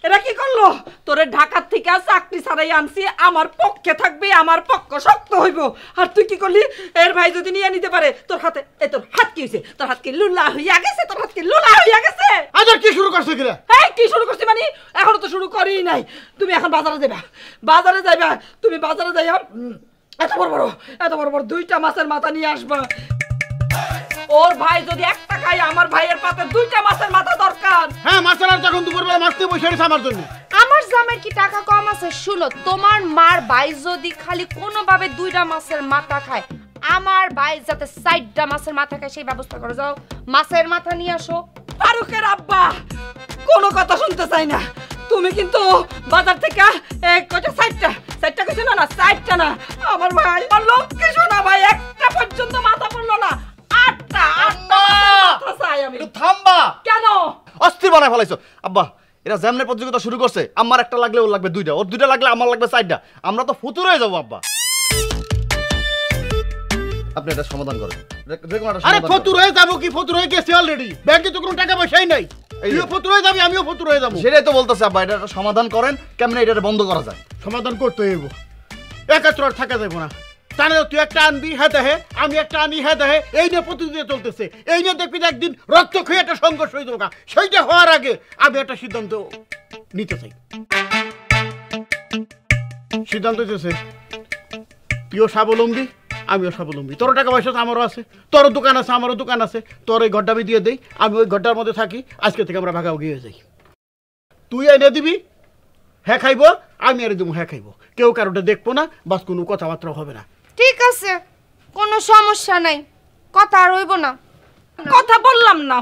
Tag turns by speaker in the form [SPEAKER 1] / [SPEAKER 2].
[SPEAKER 1] এরা কি করলো? তোরে ঢাকার থেকে চাকরি ছাড়াই আনছি, আমার পক্ষে থাকবে, আমার পক্ষ শক্ত হইব। আর তুই কি করলি? এর ভাই যদি নিয়ে নিতে পারে, তোর হাতে তোর হাত কি হয়েছে? তোর হাত কি লুলা হইয়া গেছে? তোর হাত কি লুলা হইয়া গেছে?
[SPEAKER 2] আজ কি শুরু করছো কিরা?
[SPEAKER 1] হ্যাঁ, কি শুরু করছি মানে? এখনো তো শুরু করি নাই। তুমি এখন বাজারে যাবা, বাজারে যাইবা। তুমি বাজারে যাইয়া এত বড় বড় 2টা মাছের মাথা নিয়ে আসবা। ওর ভাই যদি একটা খায়, আমার ভাইয়ের পাতে 2টা মাছের মাথা দরকার।
[SPEAKER 2] হ্যাঁ, মাছের আর যখন দুপুরবেলা মাছতে বসে রয়েছে আমার জন্য।
[SPEAKER 3] আমার জামাই কি টাকা কম আছে? শুনো, তোমার মার ভাই যদি খালি কোনোভাবে 2টা মাছের মাথা খায়, আমার ভাই যাতে 4টা মাছের মাথা খায় সেই ব্যবস্থা করে। যাও, মাছের মাথা নিয়ে আসো।
[SPEAKER 1] ফারুকের আব্বা কোনো কথা শুনতে চাই না। তুমি কিন্তু বাজার থেকে কয়টা 4টা কইছো না? 4টা না, আমার ভাই আর লক্ষ্মী শোনা ভাই একটা পর্যন্ত মাথা পড়লো না। 8টা মাথা চাই আমি।
[SPEAKER 2] একটু থামবা।
[SPEAKER 1] কেন?
[SPEAKER 4] অস্থির বানায় ফেলাইছো আব্বা। এরা যেমনে প্রতিযোগিতা শুরু করছে, আমার একটা লাগলে ওর লাগবে 2টা, ওর 2টা লাগলে আমার লাগবে 4টা। আমরা তো ফুতুর হয়ে যাবো আব্বা। আপনি এটা সমাধান করেন।
[SPEAKER 2] আরে ফতুর হয়ে যাবো কি? ফতুর হয়ে গেছে অলরেডি। ব্যাংকে তো কোনো টাকা পয়সাই নাই। তুইও ফতুর হয়ে যাবি, আমিও ফতুর হয়ে যাবো।
[SPEAKER 4] সেটাই তো বলতেছে আব্বা, এটা একটা সমাধান করেন। কেমনে এটা বন্ধ করা যায়?
[SPEAKER 2] সমাধান করতে হইব। একাত্র আর থাকা যাবো না। তাহলে তুই একটা আনবি, হ্যাঁ দেখে, আমি একটা আনি, হ্যাঁ দেখে। এই নিয়ে প্রতিযোগিতা চলতেছে। এই নিয়ে দেখবি একদিন রক্তক্ষয়ী একটা সংঘর্ষ হয়ে যাবো। সেইটা হওয়ার আগে আমি একটা সিদ্ধান্ত নিতে চাই। সিদ্ধান্ত হইতেছে, তুইও স্বাবলম্বী, আমিও স্বাবলম্বী। তোর টাকা পয়সা আমারও আছে, তোর দোকান আছে, আমারও দোকান আছে। তোর এই ঘরটা আমি দিয়ে দেই, আমি ওই ঘরটার মধ্যে থাকি। আজকে থেকে আমরা ভাগাভাগি হয়ে যাই। তুই এনে দিবি, হ্যাঁ খাইবো, আমি আর দেবো, হ্যাঁ খাইবো। কেউ কারোটা দেখবো না, বাস কোনো কথাবার্তা হবে না।
[SPEAKER 3] ঠিক আছে, কোনো সমস্যা নাই, কথা আর হইব না।
[SPEAKER 1] কথা বললাম না।